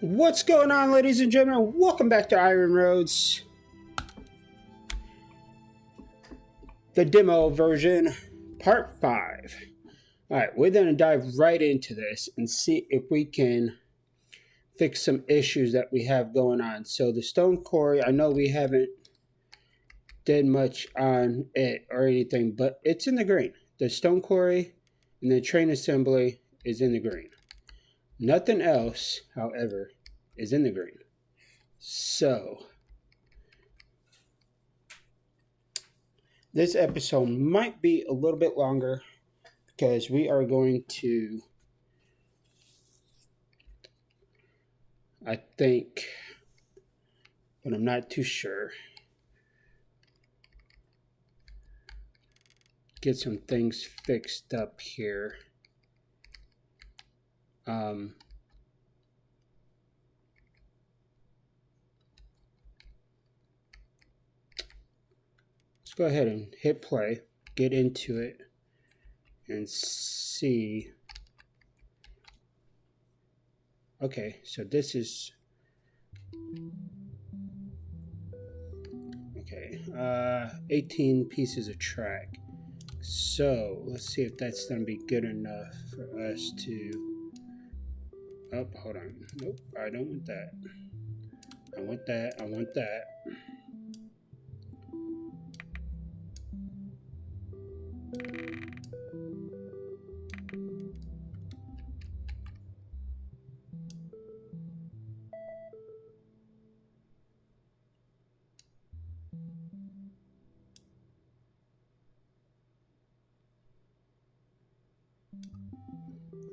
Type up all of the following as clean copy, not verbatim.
What's going on, ladies and gentlemen? Welcome back to Iron Roads, the demo version, part 5. Alright, we're going to dive right into this and see if we can fix some issues that we have going on. So the stone quarry, I know we haven't did much on it or anything, but it's in the green. The stone quarry and the train assembly is in the green. Nothing else, however, is in the green. So this episode might be a little bit longer because we are going to, I think, but I'm not too sure, get some things fixed up here. Let's go ahead and hit play, get into it, and see. Okay, so this is, okay, 18 pieces of track. So let's see if that's going to be good enough for us to, oh, hold on, nope, I don't want that. I want that, I want that.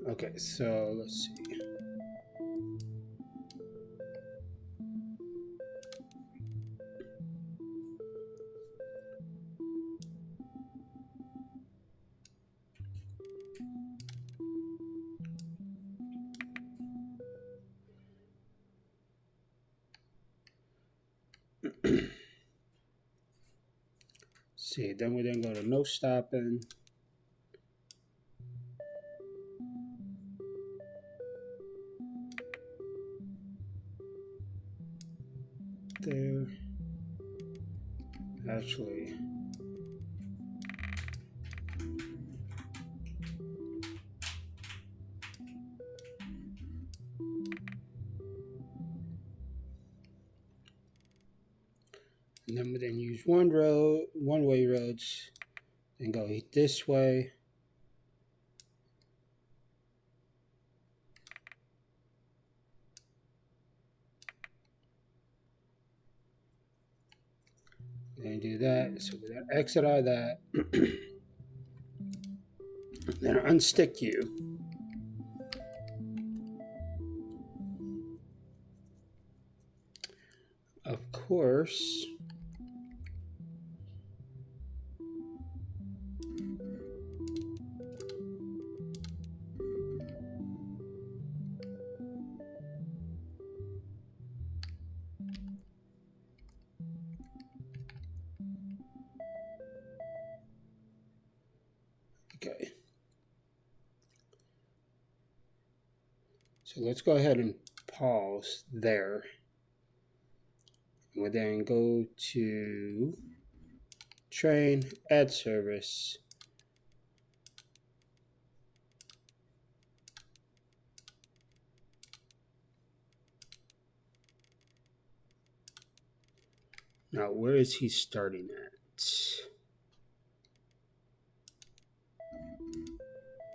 Okay, so let's see. See, then we then go to no stopping. There. Actually, and then we then use one-way roads, and go this way. Then do that. So we're gonna exit out of that. Then unstick you. Of course. Okay. So let's go ahead and pause there. We'll then go to train, add service. Now, where is he starting at?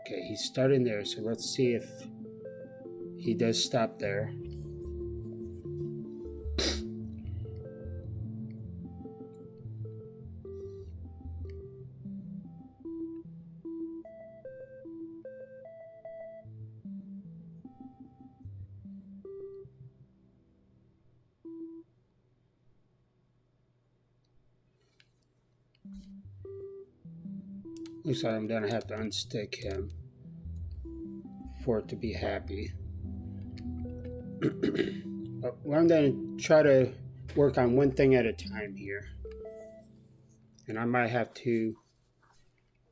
Okay, he's starting there, so let's see if he does stop there. Looks like I'm gonna have to unstick him for it to be happy. But I'm gonna try to work on one thing at a time here. And I might have to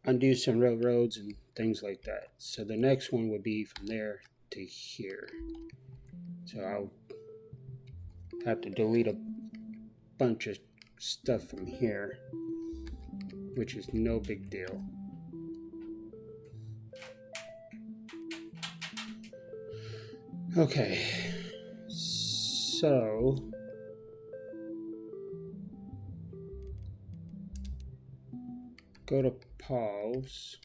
undo some railroads and things like that. So the next one would be from there to here. So I'll have to delete a bunch of stuff from here, which is no big deal. Okay, so go to pause.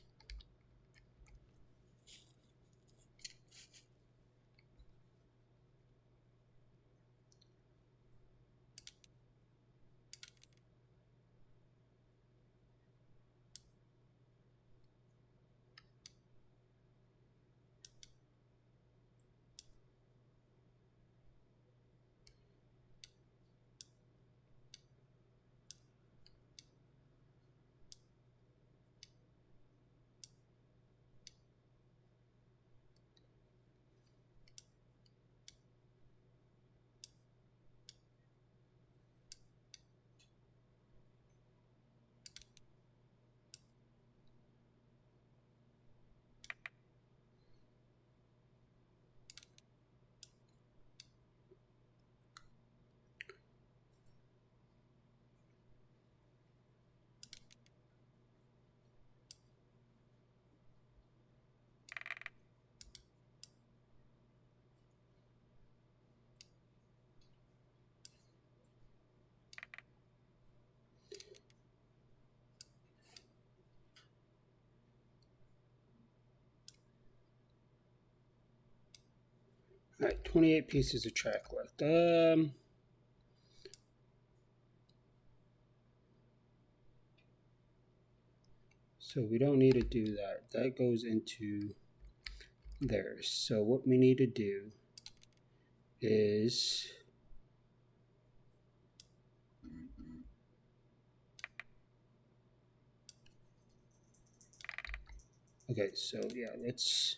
All right, 28 pieces of track left. So we don't need to do that. That goes into there. So what we need to do is okay, so yeah, let's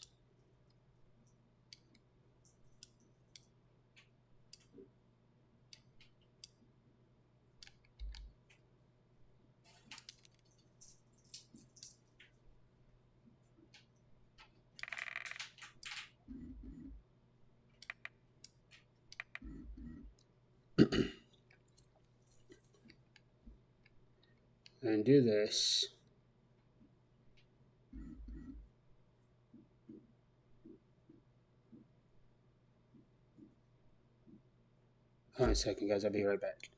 and do this. Hold on a second, guys. I'll be right back.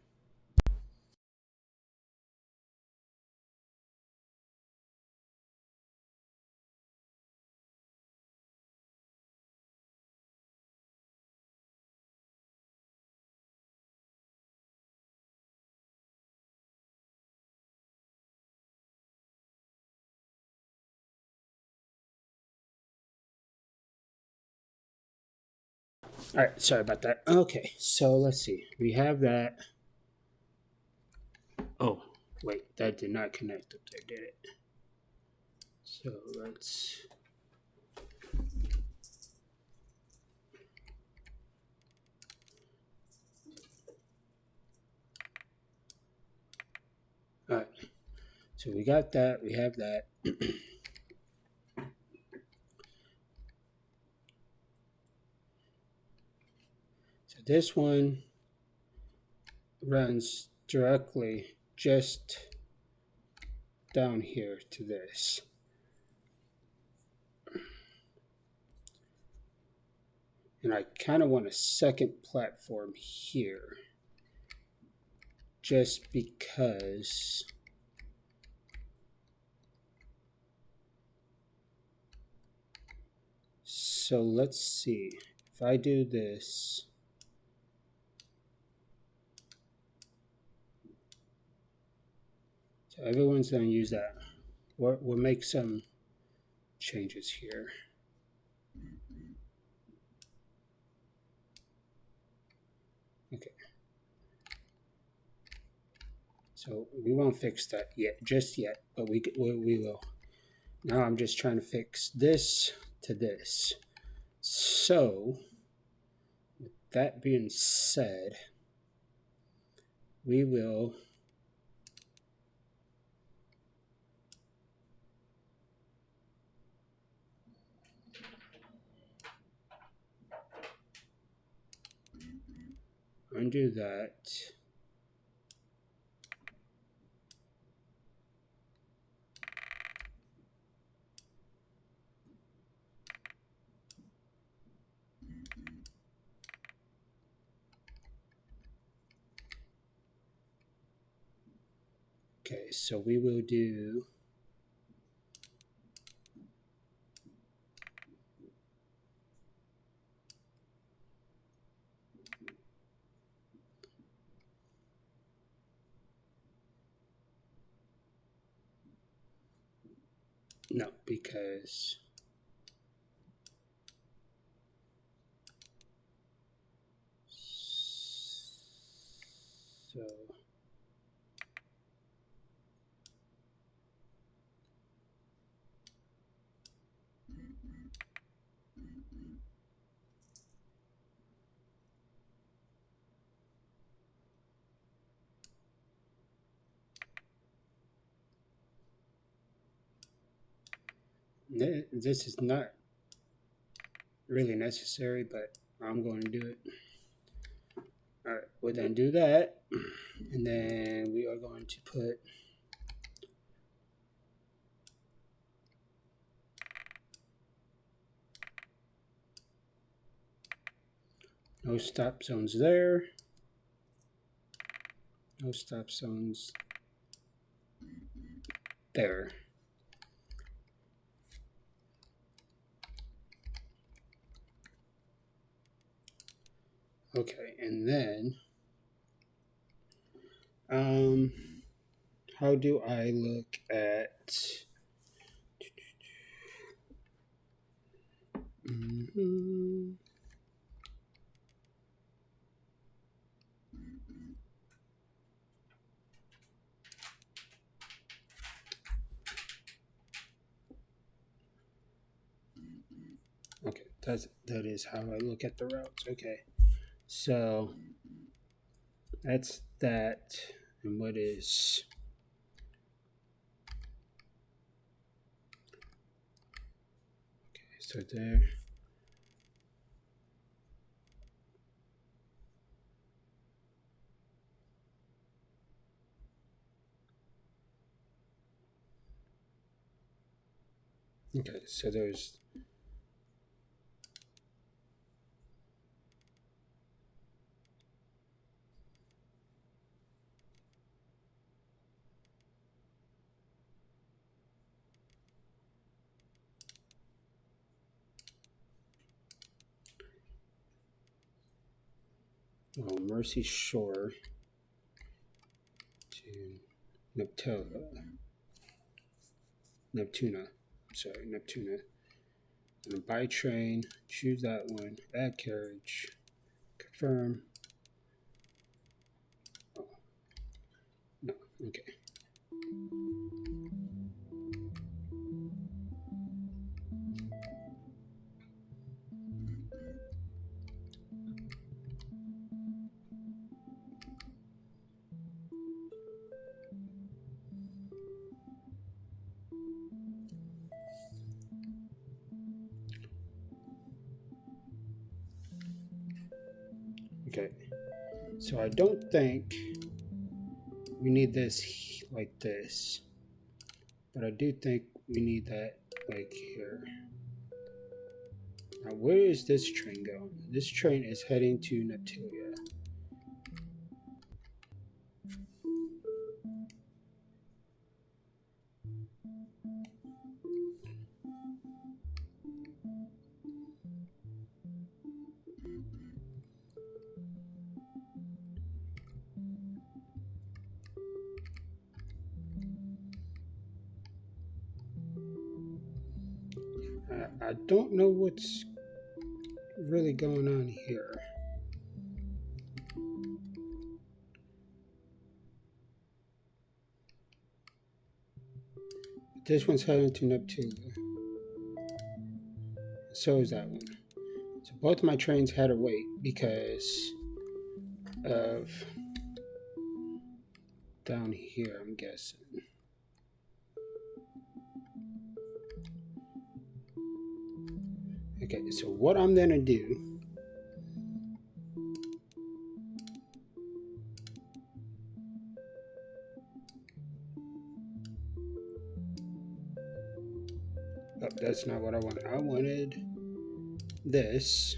All right, sorry about that. Okay, so let's see. We have that. Oh, wait, that did not connect up there, did it? So let's. All right, so we got that. We have that. So this one runs directly just down here to this. And I kind of want a second platform here just because so let's see if I do this. So everyone's going to use that. We'll make some changes here. Okay. So we won't fix that yet, just yet, but we will. Now I'm just trying to fix this to this. So with that being said, we will undo that. Okay, so we will do no, because so this is not really necessary, but I'm going to do it. All right, we'll then do that, and then we are going to put no stop zones there, no stop zones there. Okay, and then how do I look at okay, that is how I look at the routes. Okay, so that's that. And what is okay? So there. Okay, so there's Mercy Shore to Neptuna. Sorry, Neptuna. And buy train, choose that one, add carriage, confirm. Oh, no, okay. Okay, so I don't think we need this like this, but I do think we need that like here. Now, where is this train going? This train is heading to Neptulia. I don't know what's really going on here. This one's heading to Neptulia. So is that one. So both of my trains had to wait because of down here, I'm guessing. Okay, so what I'm gonna do that's not what I wanted. I wanted this.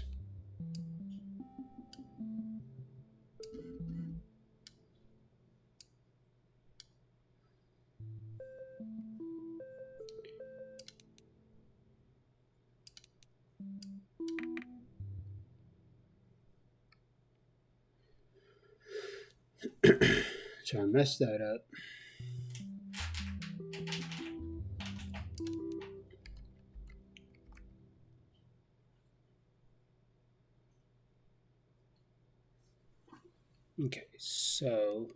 So I messed that up. Okay, so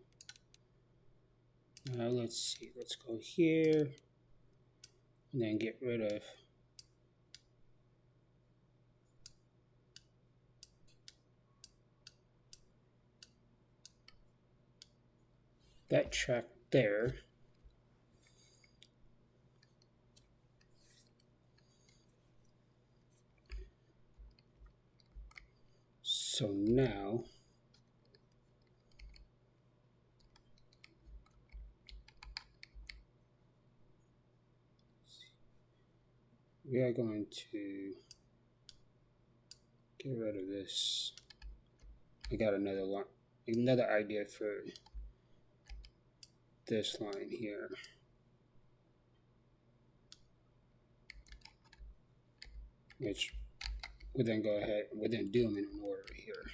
now let's see. Let's go here and then get rid of that track there. So now we are going to get rid of this. I got another idea for this line here. Which we'll then go ahead, we'll then do them in an order here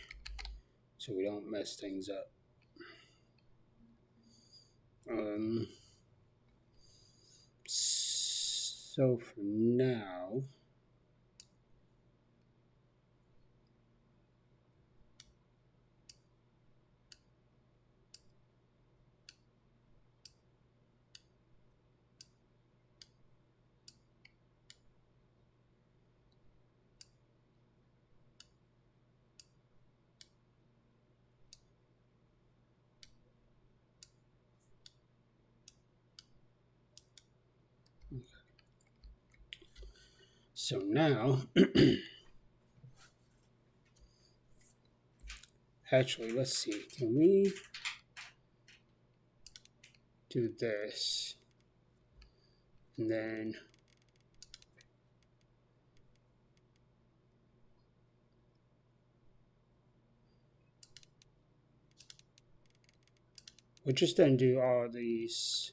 so we don't mess things up. So for now, actually, let's see. Can we do this? And then we'll just then do all these.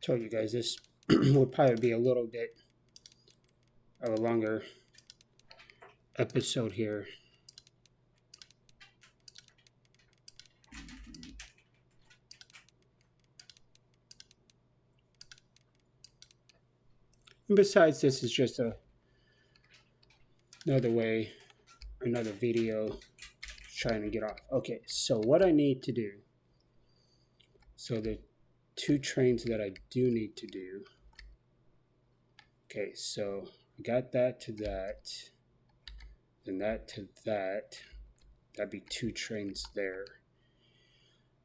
Told you guys this would probably be a little bit of a longer episode here. And besides, this is just another video trying to get off. Okay, so what I need to do, so the two trains that I do need to do. Okay, so I got that to that, and that to that. That'd be two trains there.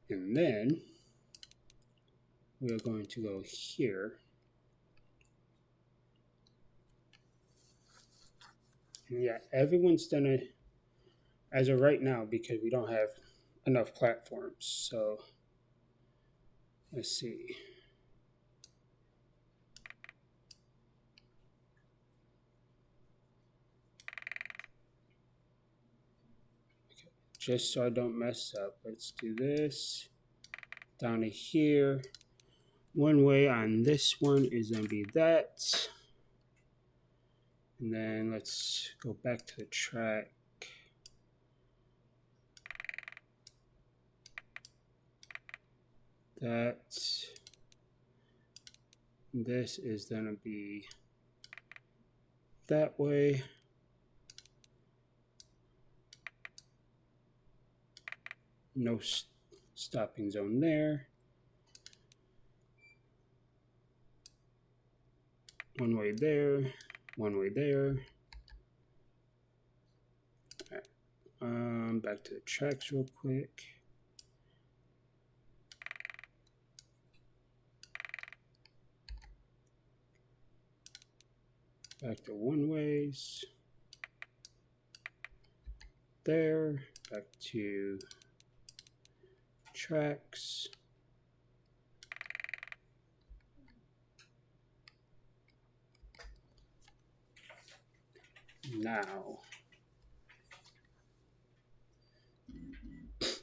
And then we're going to go here. And yeah, everyone's done it as of right now because we don't have enough platforms. So let's see. Okay, just so I don't mess up, let's do this down to here. One way on this one is going to be that. And then let's go back to the track. This is going to be that way. No stopping zone there. one way there, one way there. All right. Back to the tracks real quick. Back to one ways. There. Back to tracks. Now,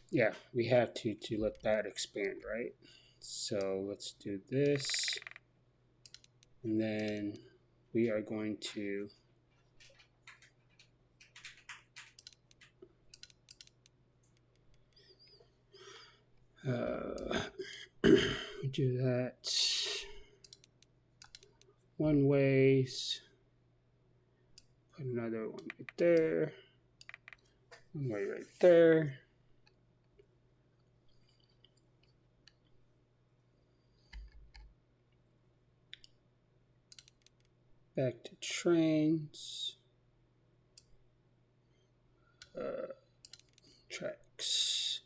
yeah, we have to let that expand, right? So let's do this, and then we are going to do that one ways, put another one right there, one way right there. Back to trains, tracks.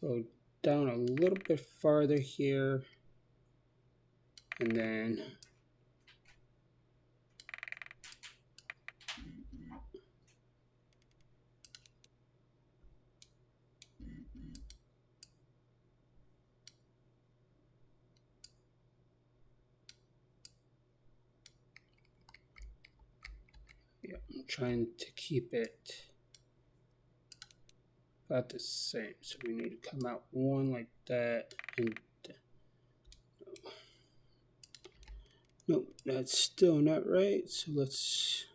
Go down a little bit farther here, and then yeah, I'm trying to keep it about the same. So we need to come out one like that, and nope, that's still not right. So let's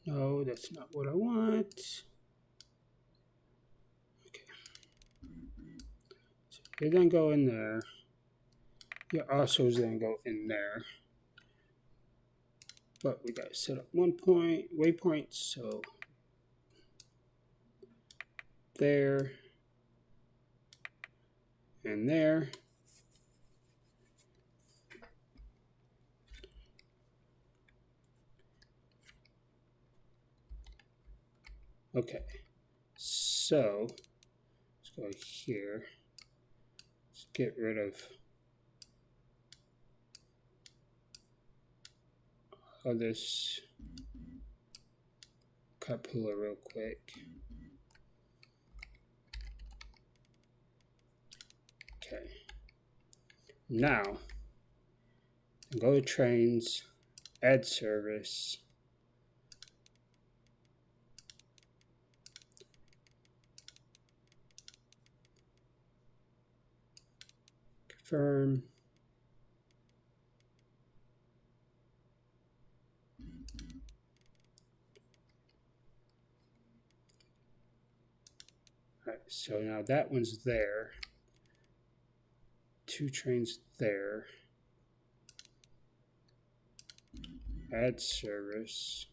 no, that's not what I want. Okay. So you're gonna go in there. Your also is gonna go in there. But we gotta set up one point, waypoint, so there and there. Okay, so let's go here. Let's get rid of all this Kapula real quick. Okay, now go to trains, add service. Confirm. All right, so now that one's there. Two trains there. Add service.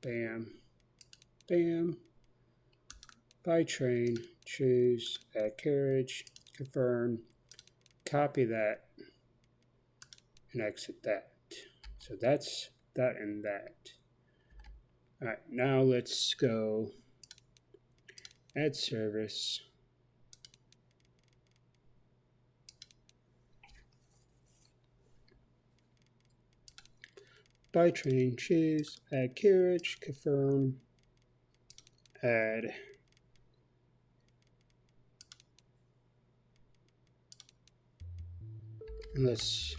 Bam. Bam. Buy train. Choose. Add carriage. Confirm. Copy that. And exit that. So that's that and that. All right, now let's go add service. Buy train, choose, add carriage, confirm, add. Unless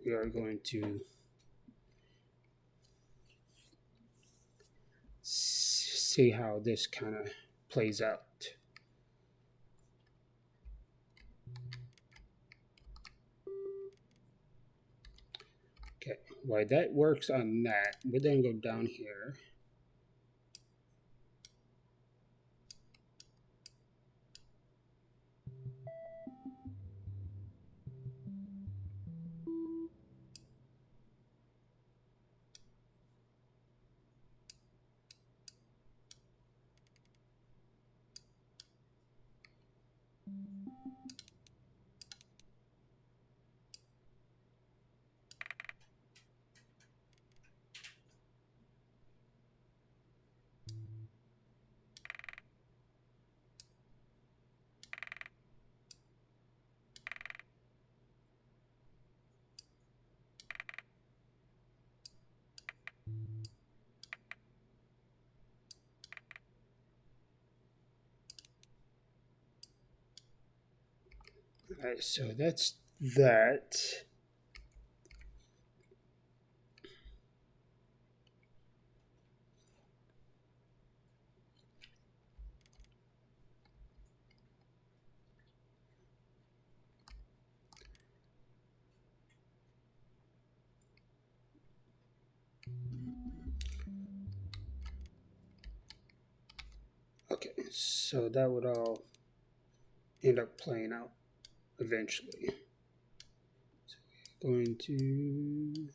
we are going to see how this kind of plays out. Okay, while that works on that, we're then go down here. All right, so that's that. Okay, so that would all end up playing out eventually. So we're going to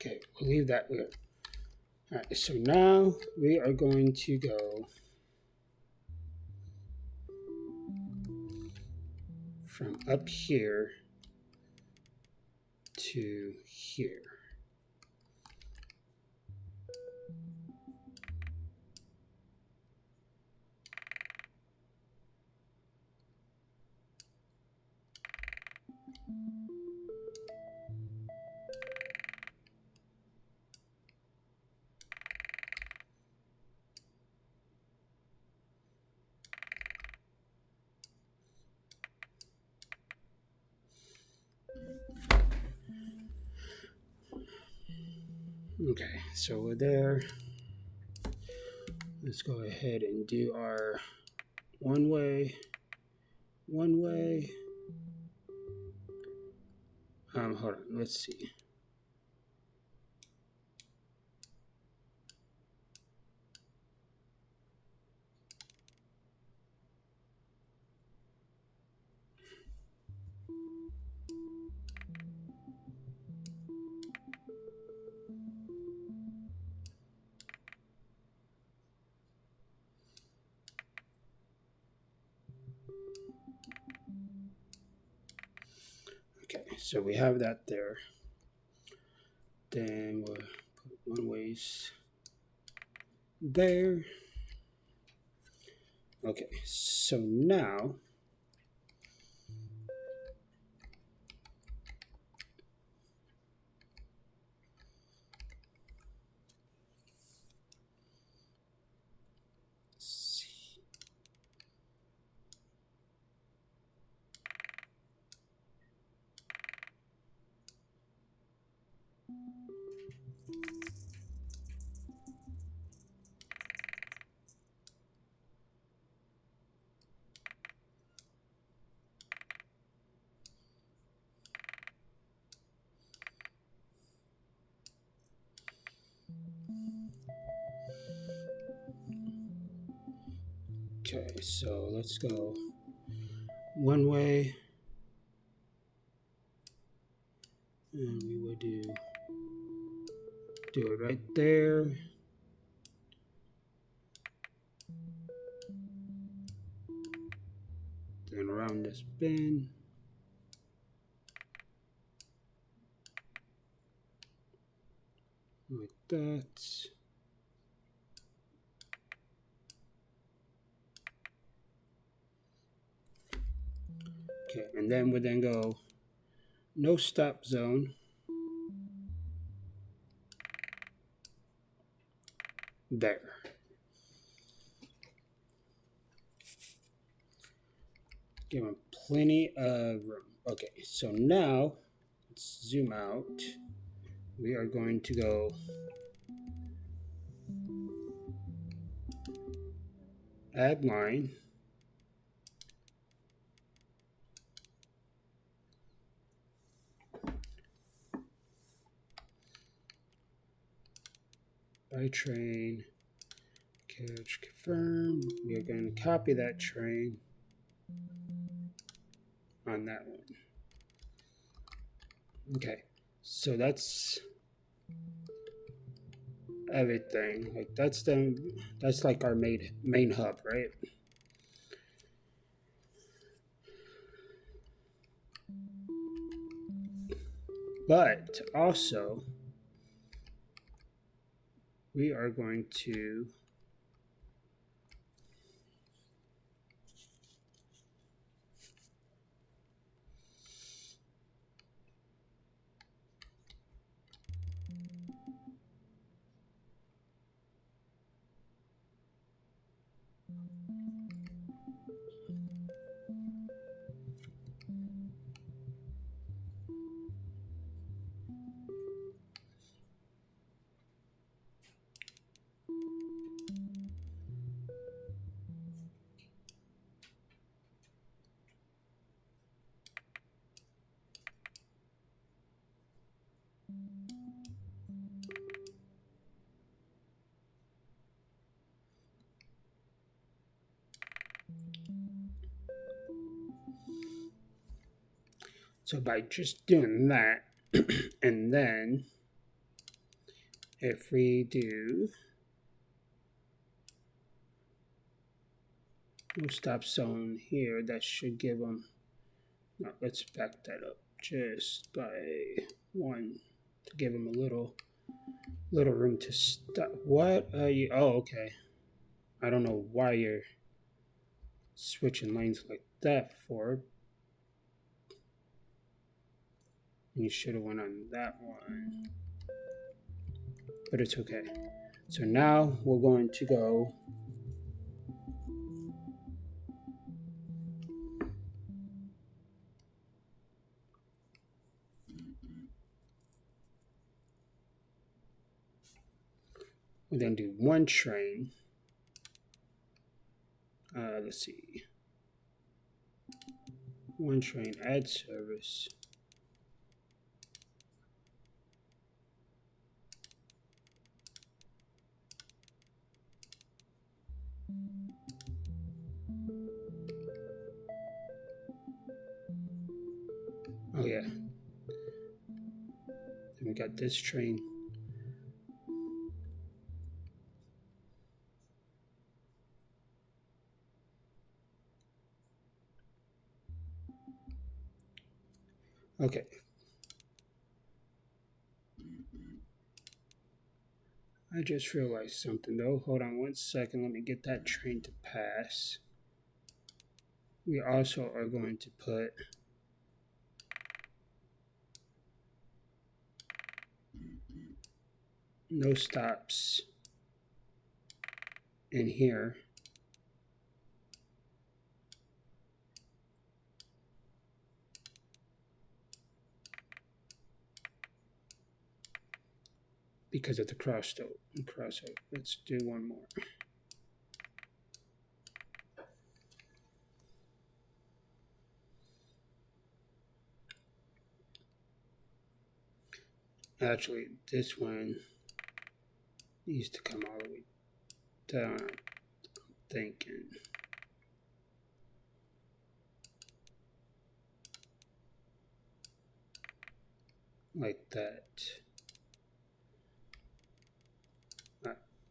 okay, we'll leave that there. All right, so now we are going to go from up here to here. Okay, so we're there. Let's go ahead and do our one way. Hold on, let's see. Okay, so we have that there. Then we'll put one ways there. Okay, so now okay, so let's go one way, and we will do do it right there. Then around this bin. Like that. Okay, and then we then go no stop zone. There. Give them plenty of room. Okay, so now let's zoom out. We are going to go add line. By train, catch, confirm. We are going to copy that train on that one. Okay, so that's everything. Like that's like our main hub, right? But also we are going to so by just doing that, and then if we do no stop zone here, that should give them. No, let's back that up just by one to give them a little room to stop. What are you? Oh, okay. I don't know why you're switching lanes like that for. You should have went on that one, but it's okay. So now we're going to go we then do one train. Let's see. One train add service. Oh yeah. Then we got this train. Okay. I just realized something though. Hold on one second. Let me get that train to pass. We also are going to put no stops in here. Because of the crossover. Let's do one more. Actually, this one needs to come all the way down, I'm thinking. Like that.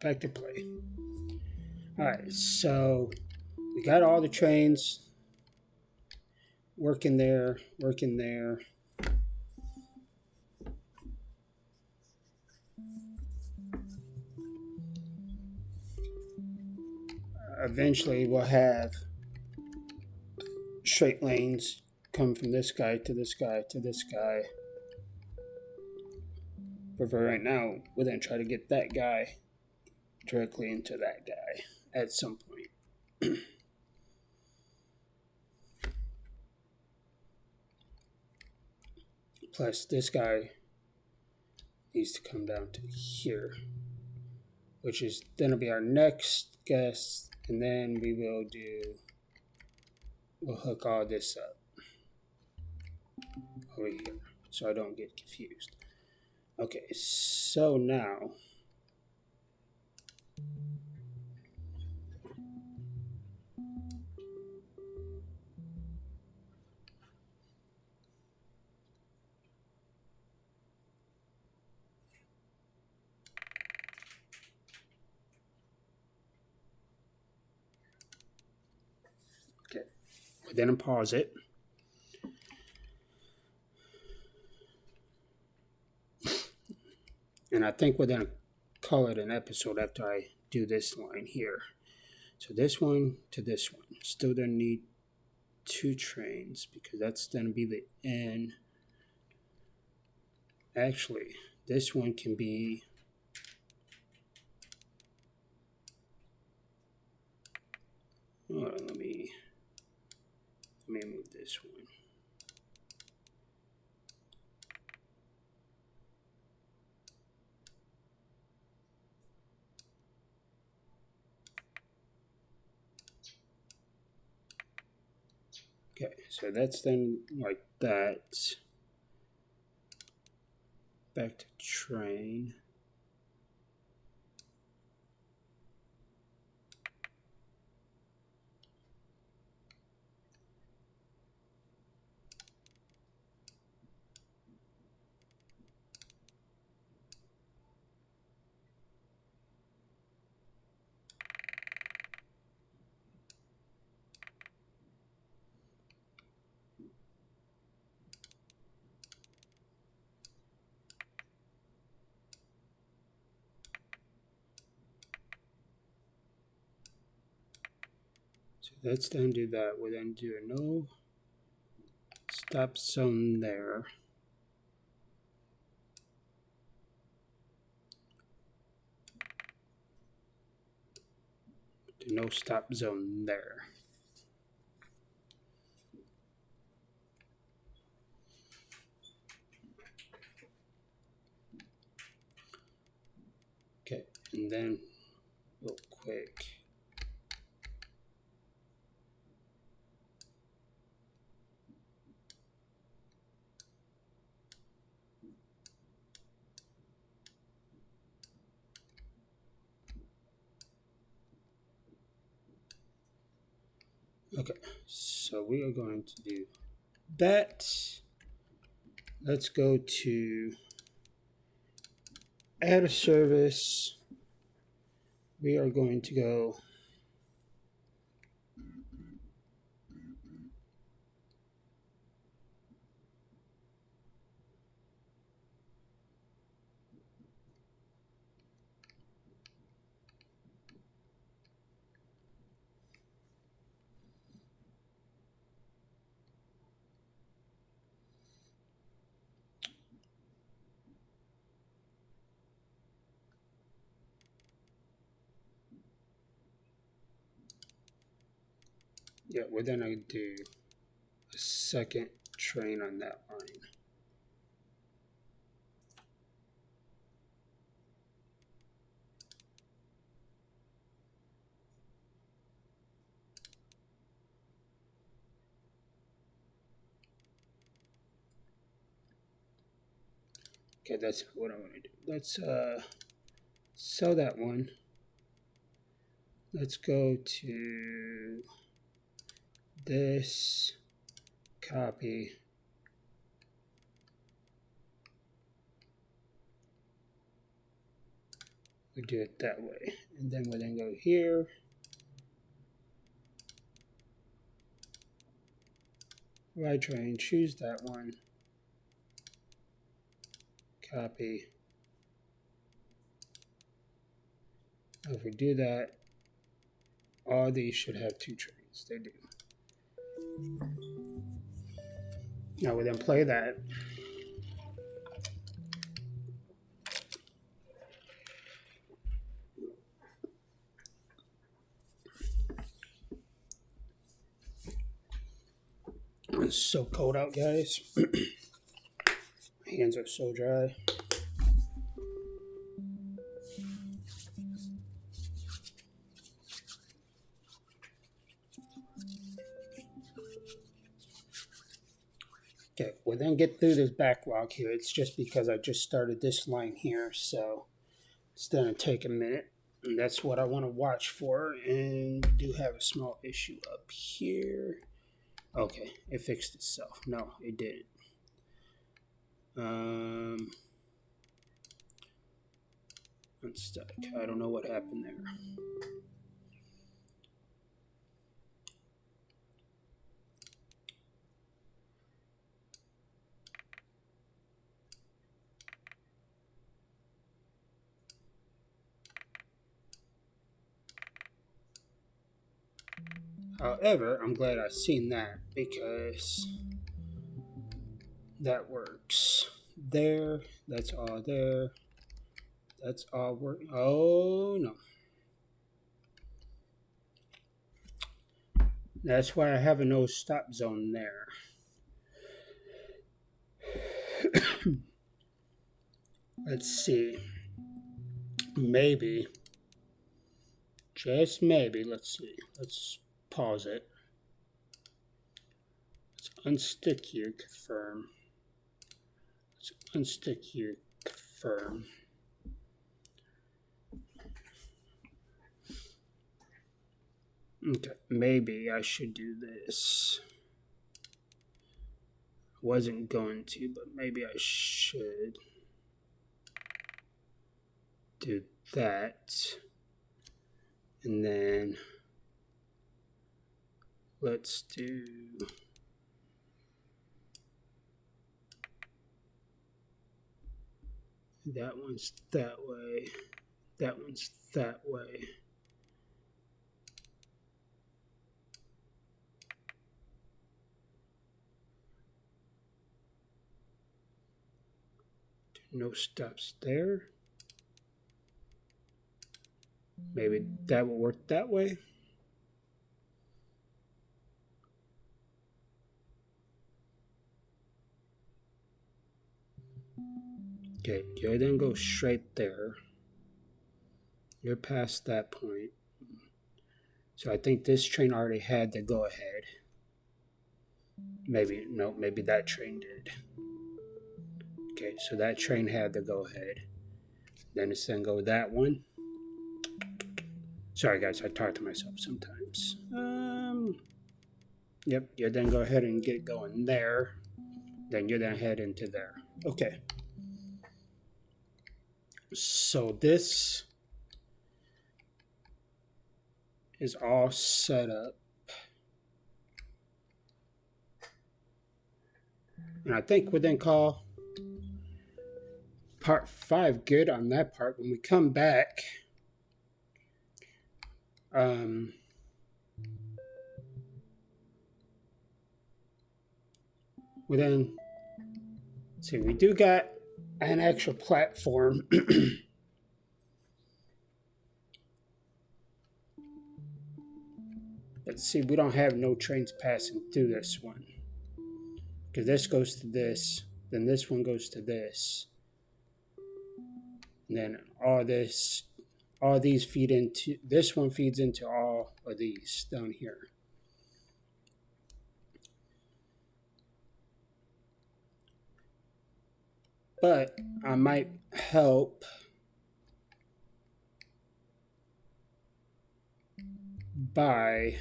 back to play. Alright, so we got all the trains working there. Eventually we'll have straight lanes come from this guy to this guy to this guy. But for right now, we're going to try to get that guy directly into that guy at some point. Plus, this guy needs to come down to here, which is going to be our next guest, and then we'll hook all this up over here so I don't get confused. Okay, so now okay, we're gonna pause it. And I think we're going to call it an episode after I do this line here. So this one to this one. Still don't need 2 trains because that's going to be the end. Actually, this one can be... Hold on, let me move this one. Okay, so that's then like that. Back to train. So let's then do that. We'll then do a no stop zone there. Do no stop zone there. Okay, and then real quick. Okay, so we are going to do that. Let's go to add a service. We are going to go we're then going to do a second train on that line. Okay, that's what I want to do. Let's sell that one. Let's go to this, copy. we do it that way. And then we then go here. Right train, choose that one. Copy. If we do that, all these should have 2 trains. They do. Now we then play that. It's so cold out, guys. My hands are so dry. Okay, we'll then get through this backlog here. It's just because I just started this line here, so it's gonna take a minute. And that's what I want to watch for. And we do have a small issue up here. Okay, it fixed itself. No, it didn't. Unstuck. I don't know what happened there. However, I'm glad I've seen that because that works. There, that's all there. That's all work. Oh no. That's why I have a no stop zone there. Let's see. Maybe. Just maybe. Let's see. Let's pause it. Let's unstick here, confirm. Let's unstick here, confirm. Okay, maybe I should do this. I wasn't going to, but maybe I should do that. And then let's do that one's that way. That one's that way. No stops there. Maybe that will work that way. Okay, you then go straight there. You're past that point. So I think this train already had the go ahead. Maybe, no, maybe that train did. Okay, so that train had the go ahead. Then it's then go that one. Sorry guys, I talk to myself sometimes. Yep, you then go ahead and get going there. Then you then head into there. Okay. So this is all set up. And I think we then call part 5 good on that part. When we come back, we then see we do got an actual platform. Let's see, we don't have no trains passing through this one. Because this goes to this, then this one goes to this. And then all these feed into, this one feeds into all of these down here. But I might help by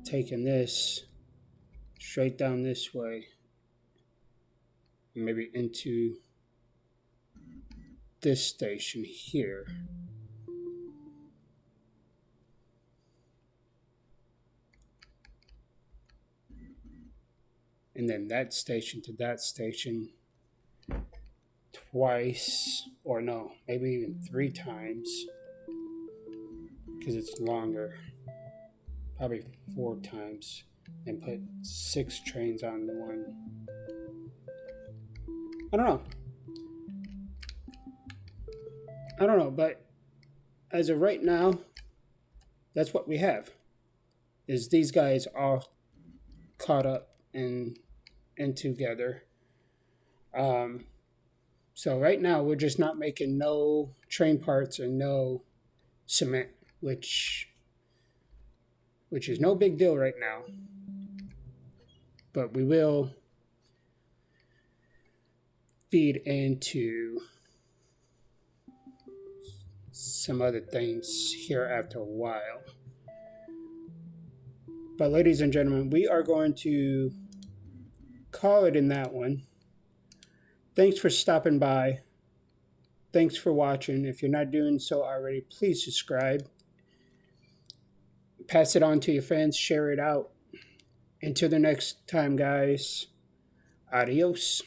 taking this straight down this way, maybe into this station here. And then that station to that station twice, or no, maybe even 3 times, because it's longer. Probably 4 times, and put 6 trains on the one. I don't know, but as of right now, that's what we have. Is these guys all caught up and together. So right now we're just not making no train parts and no cement, which is no big deal right now. But we will feed into some other things here after a while. But ladies and gentlemen, we are going to call it in that one. Thanks for stopping by. Thanks for watching. If you're not doing so already, please subscribe. Pass it on to your friends. Share it out. Until the next time, guys. Adios.